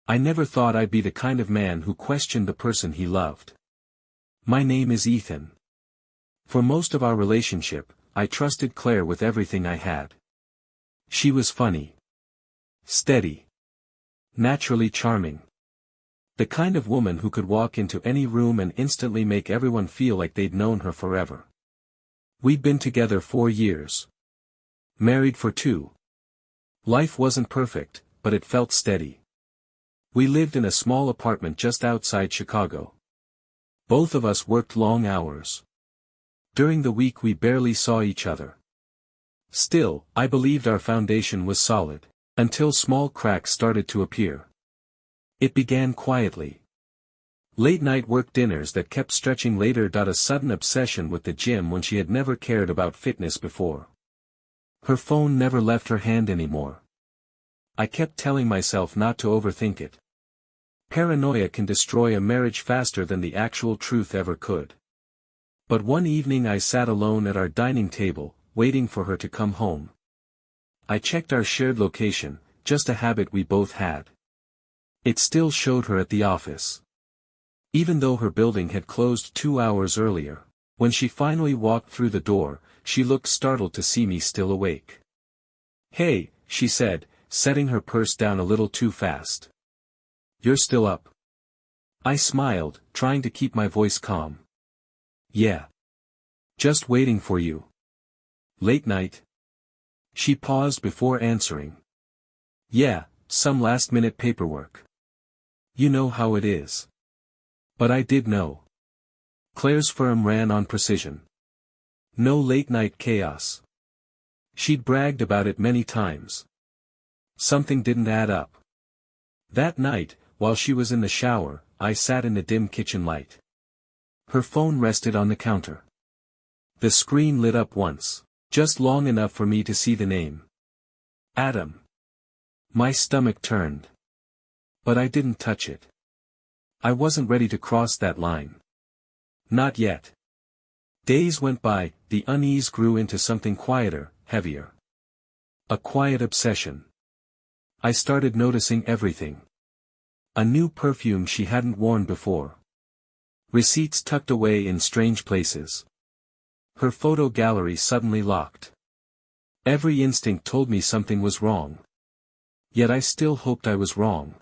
I never thought I'd be the kind of man who questioned the person he loved. My name is Ethan. For most of our relationship, I trusted Claire with everything I had. She was funny, steady, naturally charming. The kind of woman who could walk into any room and instantly make everyone feel like they'd known her forever. We'd been together 4 years. Married for 2. Life wasn't perfect, but it felt steady. We lived in a small apartment just outside Chicago. Both of us worked long hours. During the week we barely saw each other. Still, I believed our foundation was solid, until small cracks started to appear. It began quietly. Late-night work dinners that kept stretching later. A sudden obsession with the gym when she had never cared about fitness before. Her phone never left her hand anymore. I kept telling myself not to overthink it. Paranoia can destroy a marriage faster than the actual truth ever could. But one evening I sat alone at our dining table, waiting for her to come home. I checked our shared location, just a habit we both had. It still showed her at the office. Even though her building had closed 2 hours earlier, when she finally walked through the door, she looked startled to see me still awake. "Hey," she said, setting her purse down a little too fast. "You're still up?" I smiled, trying to keep my voice calm. "Yeah. Just waiting for you." "Late night?" She paused before answering. "Yeah, some last-minute paperwork. You know how it is." But I did know. Claire's firm ran on precision. No late-night chaos. She'd bragged about it many times. Something didn't add up. That night, while she was in the shower, I sat in the dim kitchen light. Her phone rested on the counter. The screen lit up once, just long enough for me to see the name. Adam. My stomach turned. But I didn't touch it. I wasn't ready to cross that line. Not yet. Days went by, the unease grew into something quieter, heavier. A quiet obsession. I started noticing everything. A new perfume she hadn't worn before. Receipts tucked away in strange places. Her photo gallery suddenly locked. Every instinct told me something was wrong. Yet I still hoped I was wrong.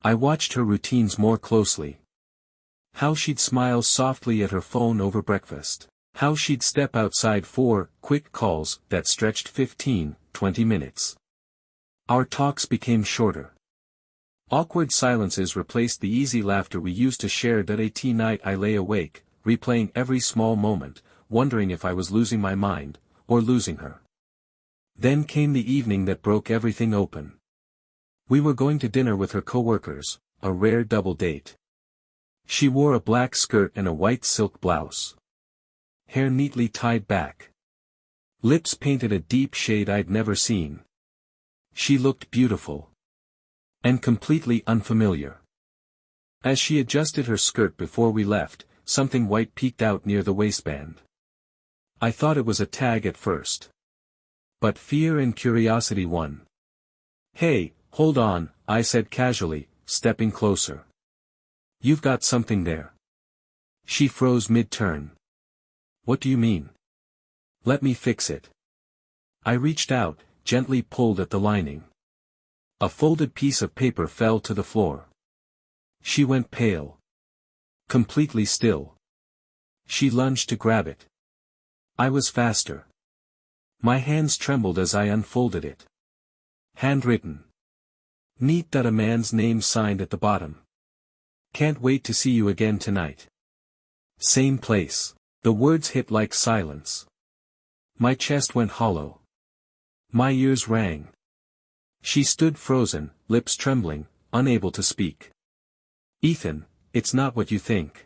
I watched her routines more closely. How she'd smile softly at her phone over breakfast. How she'd step outside for quick calls that stretched 15-20 minutes. Our talks became shorter. Awkward silences replaced the easy laughter we used to share. At night I lay awake, replaying every small moment, wondering if I was losing my mind, or losing her. Then came the evening that broke everything open. We were going to dinner with her coworkers, a rare double date. She wore a black skirt and a white silk blouse. Hair neatly tied back. Lips painted a deep shade I'd never seen. She looked beautiful. And completely unfamiliar. As she adjusted her skirt before we left, something white peeked out near the waistband. I thought it was a tag at first. But fear and curiosity won. "Hey, hold on," I said casually, stepping closer. "You've got something there." She froze mid-turn. "What do you mean?" "Let me fix it." I reached out, gently pulled at the lining. A folded piece of paper fell to the floor. She went pale. Completely still. She lunged to grab it. I was faster. My hands trembled as I unfolded it. Handwritten. Neat. A man's name signed at the bottom. "Can't wait to see you again tonight. Same place." The words hit like silence. My chest went hollow. My ears rang. She stood frozen, lips trembling, unable to speak. "Ethan, it's not what you think."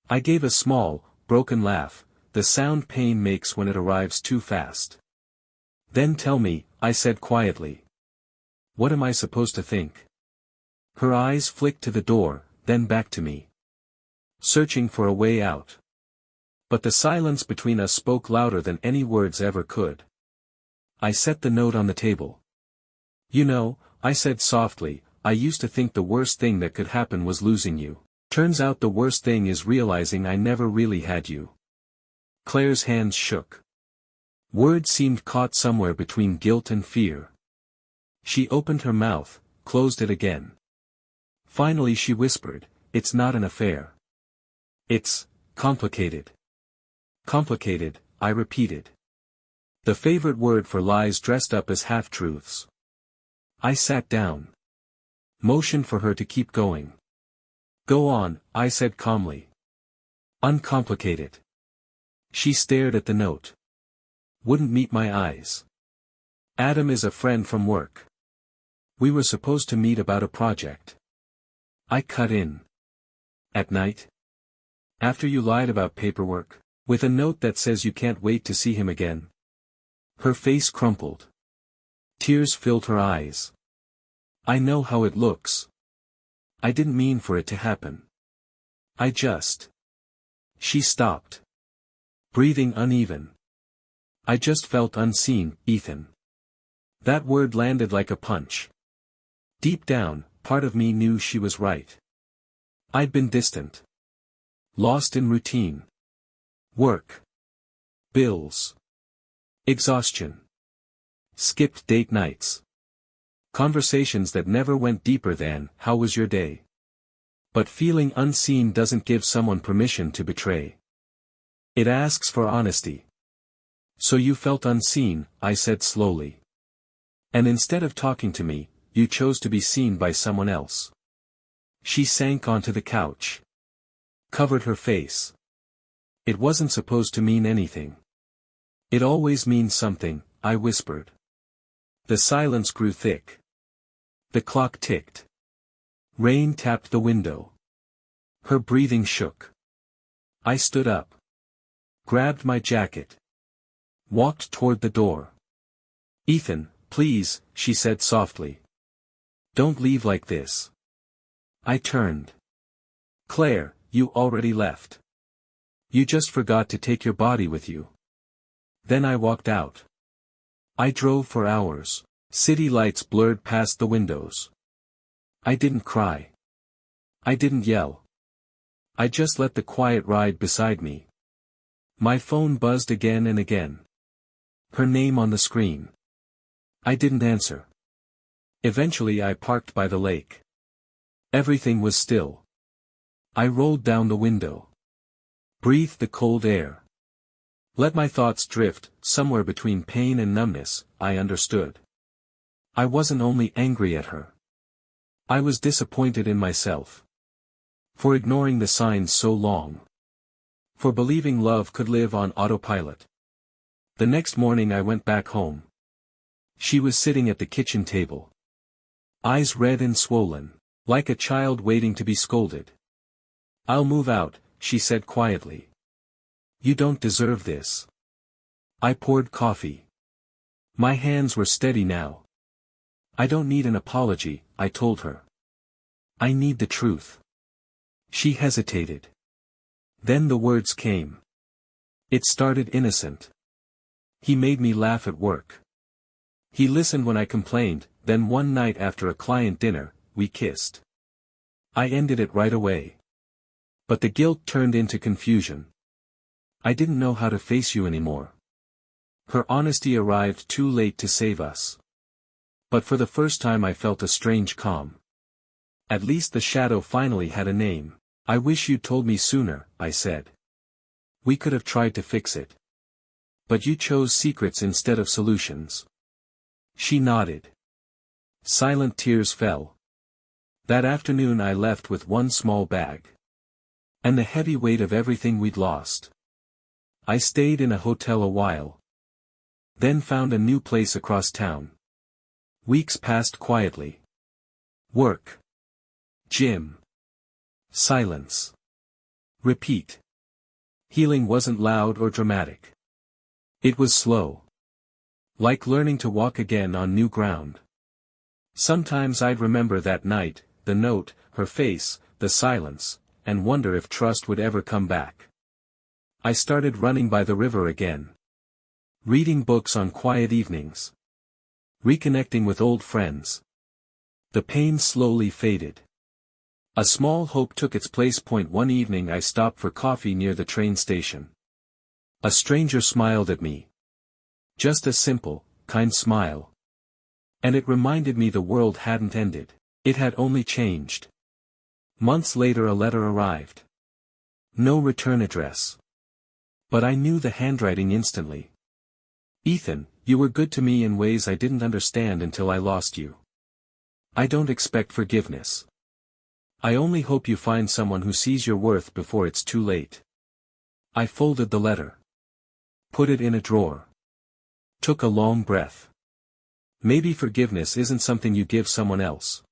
I gave a small, broken laugh, the sound pain makes when it arrives too fast. "Then tell me," I said quietly. "What am I supposed to think?" Her eyes flicked to the door, then back to me. Searching for a way out. But the silence between us spoke louder than any words ever could. I set the note on the table. "You know," I said softly, I used to think the worst thing that could happen was losing you. Turns out the worst thing is realizing I never really had you." Claire's hands shook. Words seemed caught somewhere between guilt and fear. She opened her mouth, closed it again. Finally she whispered, "It's not an affair. It's complicated." "Complicated," I repeated. The favorite word for lies dressed up as half-truths. I sat down. Motioned for her to keep going. "Go on," I said calmly. "Uncomplicated." She stared at the note. Wouldn't meet my eyes. "Adam is a friend from work. We were supposed to meet about a project." I cut in. "At night? After you lied about paperwork? With a note that says you can't wait to see him again?" Her face crumpled. Tears filled her eyes. "I know how it looks. I didn't mean for it to happen. I just—" She stopped. Breathing uneven. "I just felt unseen, Ethan." That word landed like a punch. Deep down, part of me knew she was right. I'd been distant. Lost in routine. Work. Bills. Exhaustion. Skipped date nights. Conversations that never went deeper than, "How was your day?" But feeling unseen doesn't give someone permission to betray. It asks for honesty. "So you felt unseen," I said slowly. "And instead of talking to me, you chose to be seen by someone else." She sank onto the couch. Covered her face. "It wasn't supposed to mean anything." "It always means something," I whispered. The silence grew thick. The clock ticked. Rain tapped the window. Her breathing shook. I stood up. Grabbed my jacket. Walked toward the door. "Ethan, please," she said softly. "Don't leave like this." I turned. "Claire, you already left. You just forgot to take your body with you." Then I walked out. I drove for hours. City lights blurred past the windows. I didn't cry. I didn't yell. I just let the quiet ride beside me. My phone buzzed again and again. Her name on the screen. I didn't answer. Eventually I parked by the lake. Everything was still. I rolled down the window. Breathed the cold air. Let my thoughts drift, somewhere between pain and numbness. I understood. I wasn't only angry at her. I was disappointed in myself. For ignoring the signs so long. For believing love could live on autopilot. The next morning I went back home. She was sitting at the kitchen table. Eyes red and swollen, like a child waiting to be scolded. "I'll move out," she said quietly. "You don't deserve this." I poured coffee. My hands were steady now. "I don't need an apology," I told her. "I need the truth." She hesitated. Then the words came. It started innocent. "He made me laugh at work. He listened when I complained, then one night after a client dinner, we kissed. I ended it right away. But the guilt turned into confusion. I didn't know how to face you anymore." Her honesty arrived too late to save us. But for the first time I felt a strange calm. At least the shadow finally had a name. "I wish you'd told me sooner," I said. "We could have tried to fix it. But you chose secrets instead of solutions." She nodded. Silent tears fell. That afternoon I left with one small bag. And the heavy weight of everything we'd lost. I stayed in a hotel a while. Then found a new place across town. Weeks passed quietly. Work. Gym. Silence. Repeat. Healing wasn't loud or dramatic. It was slow. Like learning to walk again on new ground. Sometimes I'd remember that night, the note, her face, the silence, and wonder if trust would ever come back. I started running by the river again. Reading books on quiet evenings. Reconnecting with old friends. The pain slowly faded. A small hope took its place. One evening I stopped for coffee near the train station. A stranger smiled at me. Just a simple, kind smile. And it reminded me the world hadn't ended. It had only changed. Months later a letter arrived. No return address. But I knew the handwriting instantly. Ethan, you were good to me in ways I didn't understand until I lost you. I don't expect forgiveness. I only hope you find someone who sees your worth before it's too late. I folded the letter. Put it in a drawer. Took a long breath. Maybe forgiveness isn't something you give someone else.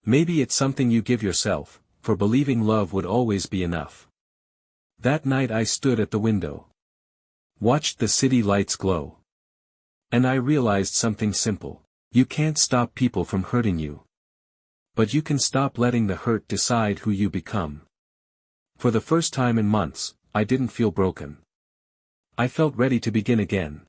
Maybe it's something you give yourself, for believing love would always be enough. That night I stood at the window. Watched the city lights glow. And I realized something simple. You can't stop people from hurting you. But you can stop letting the hurt decide who you become. For the first time in months, I didn't feel broken. I felt ready to begin again.